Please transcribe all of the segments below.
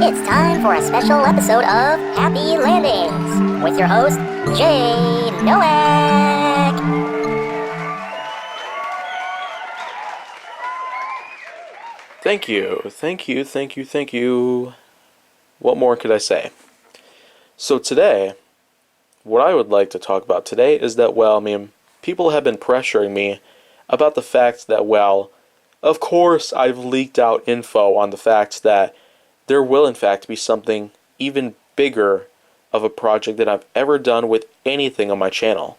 It's time for a special episode of Happy Landings with your host, Jay Nowak. Thank you. What more could I say? So today, what I would like to talk about today is that, people have been pressuring me about the fact that, of course I've leaked out info on the fact that there will in fact be something even bigger of a project that I've ever done with anything on my channel,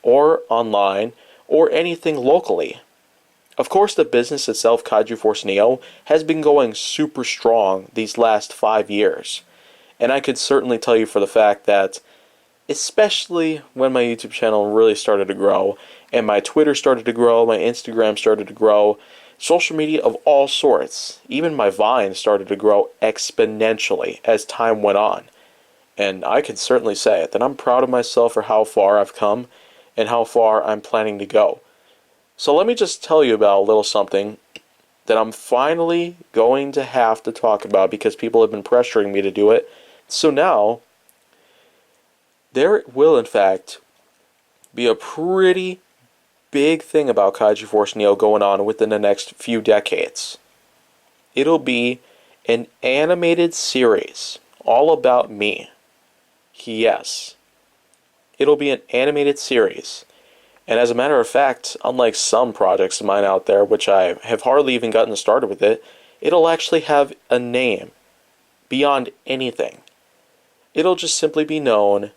or online, or anything locally. Of course, the business itself, Kaiju Force Neo, has been going super strong these last 5 years. And I could certainly tell you for the fact that, especially when my YouTube channel really started to grow, and my Twitter started to grow, my Instagram started to grow, social media of all sorts, even my Vine started to grow exponentially as time went on. And I can certainly say it, that I'm proud of myself for how far I've come and how far I'm planning to go. So let me just tell you about a little something that I'm finally going to have to talk about because people have been pressuring me to do it. So now, there will in fact be a pretty big thing about Kaiju Force Neo going on within the next few decades. It'll be an animated series all about me. Yes. It'll be an animated series. And as a matter of fact, unlike some projects of mine out there, which I have hardly even gotten started with it, it'll actually have a name beyond anything. It'll just simply be known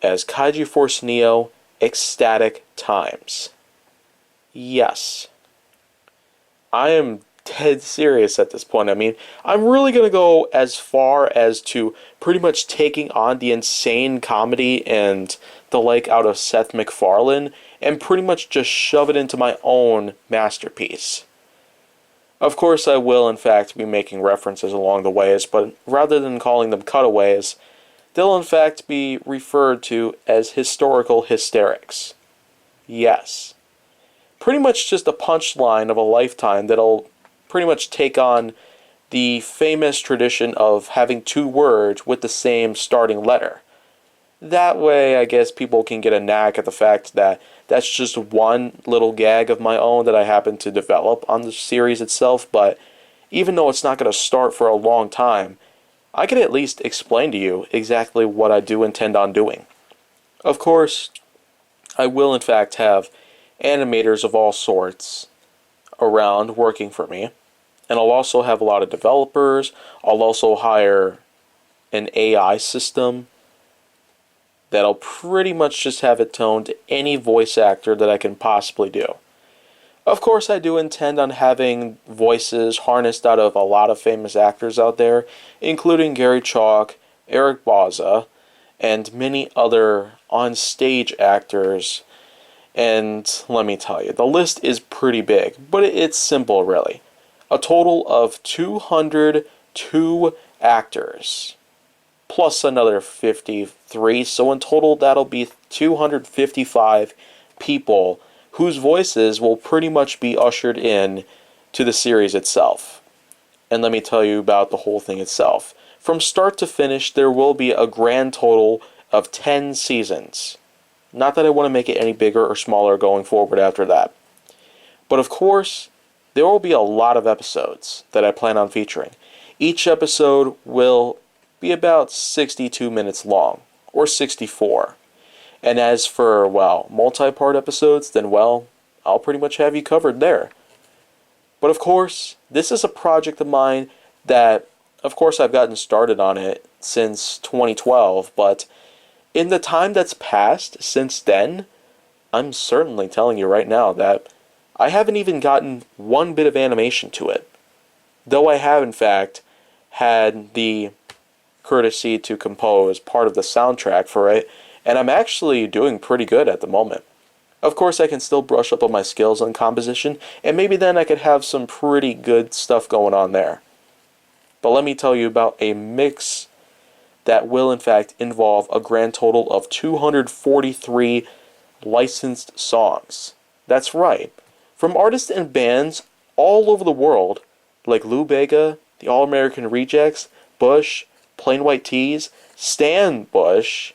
as Kaiju Force Neo Ecstatic Times. Yes. I am dead serious at this point. I mean, I'm really going to go as far as to pretty much taking on the insane comedy and the like out of Seth MacFarlane and pretty much just shove it into my own masterpiece. Of course, I will in fact be making references along the ways, but rather than calling them cutaways, they'll in fact be referred to as historical hysterics. Yes. Pretty much just a punchline of a lifetime that'll pretty much take on the famous tradition of having two words with the same starting letter. That way, I guess people can get a knack at the fact that that's just one little gag of my own that I happen to develop on the series itself, but even though it's not going to start for a long time, I can at least explain to you exactly what I do intend on doing. Of course, I will in fact have animators of all sorts around working for me, and I'll also have a lot of developers. I'll also hire an AI system that'll pretty much just have it toned to any voice actor that I can possibly do. Of course, I do intend on having voices harnessed out of a lot of famous actors out there, including Gary Chalk, Eric Bauza, and many other on-stage actors. And let me tell you, the list is pretty big, but it's simple really. A total of 202 actors, plus another 53, so in total that'll be 255 people whose voices will pretty much be ushered in to the series itself. And let me tell you about the whole thing itself. From start to finish, there will be a grand total of 10 seasons. Not that I want to make it any bigger or smaller going forward after that. But of course, there will be a lot of episodes that I plan on featuring. Each episode will be about 62 minutes long, or 64. And as for, multi-part episodes, then, I'll pretty much have you covered there. But of course, this is a project of mine that, of course, I've gotten started on it since 2012, but in the time that's passed since then, I'm certainly telling you right now that I haven't even gotten one bit of animation to it. Though I have, in fact, had the courtesy to compose part of the soundtrack for it, and I'm actually doing pretty good at the moment. Of course, I can still brush up on my skills on composition, and maybe then I could have some pretty good stuff going on there. But let me tell you about a mix that will in fact involve a grand total of 243 licensed songs. That's right. From artists and bands all over the world, like Lou Bega, the All American Rejects, Bush, Plain White Tees, Stan Bush,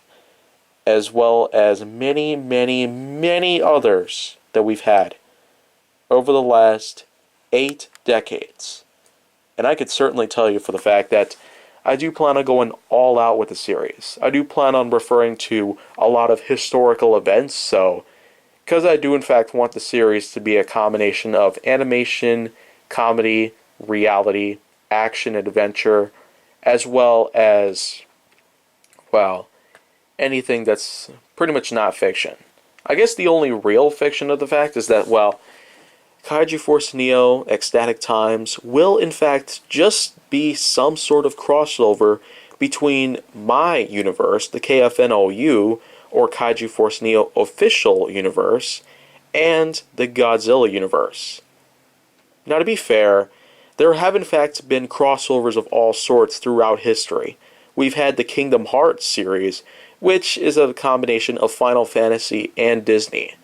as well as many, many, many others that we've had over the last 8 decades. And I could certainly tell you for the fact that I do plan on going all out with the series. I do plan on referring to a lot of historical events, so because I do in fact want the series to be a combination of animation, comedy, reality, action, adventure, as well as, well, anything that's pretty much not fiction. I guess the only real fiction of the fact is that, well, Kaiju Force Neo, Ecstatic Times will in fact just be some sort of crossover between my universe, the KFNOU, or Kaiju Force Neo official universe, and the Godzilla universe. Now, to be fair, there have in fact been crossovers of all sorts throughout history. We've had the Kingdom Hearts series, which is a combination of Final Fantasy and Disney.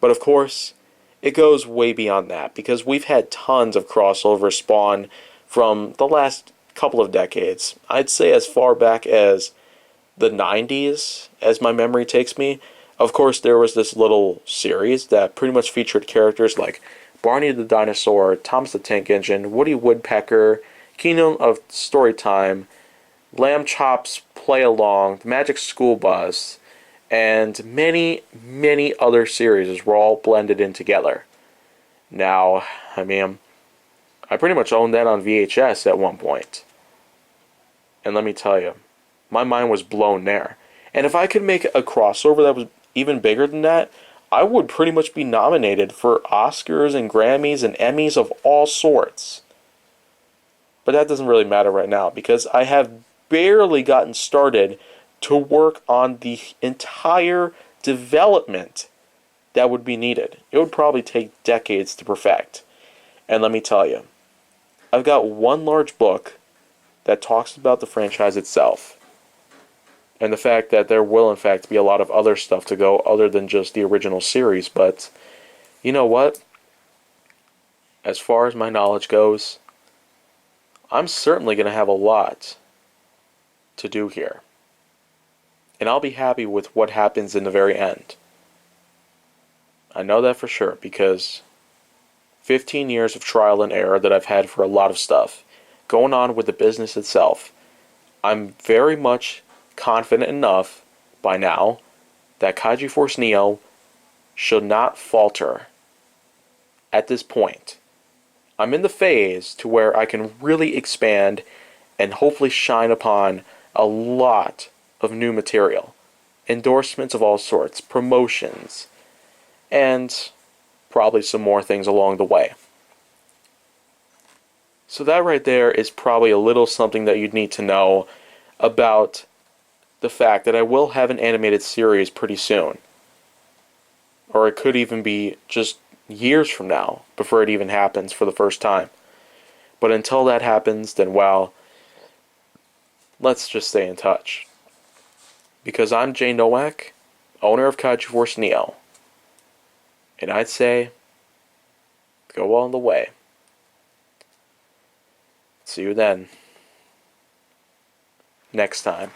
But of course, it goes way beyond that, because we've had tons of crossovers spawn from the last couple of decades. I'd say as far back as the 90s, as my memory takes me. Of course, there was this little series that pretty much featured characters like Barney the Dinosaur, Thomas the Tank Engine, Woody Woodpecker, Kingdom of Storytime, Lamb Chop's Play Along, The Magic School Bus, and many, many other series were all blended in together. Now, I mean, I pretty much owned that on VHS at one point. And let me tell you, my mind was blown there. And if I could make a crossover that was even bigger than that, I would pretty much be nominated for Oscars and Grammys and Emmys of all sorts. But that doesn't really matter right now, because I have barely gotten started to work on the entire development that would be needed. It would probably take decades to perfect. And let me tell you, I've got one large book that talks about the franchise itself, and the fact that there will in fact be a lot of other stuff to go other than just the original series. But you know what? As far as my knowledge goes, I'm certainly going to have a lot to do here. And I'll be happy with what happens in the very end. I know that for sure, because 15 years of trial and error that I've had for a lot of stuff going on with the business itself, I'm very much confident enough by now that Kaiju Force Neo should not falter at this point. I'm in the phase to where I can really expand and hopefully shine upon a lot of new material, endorsements of all sorts, promotions, and probably some more things along the way. So that right there is probably a little something that you'd need to know about the fact that I will have an animated series pretty soon. Or it could even be just years from now before it even happens for the first time. But until that happens, then well, let's just stay in touch. Because I'm Jay Nowak, owner of Kaiju Force Neo. And I'd say, go on the way. See you then. Next time.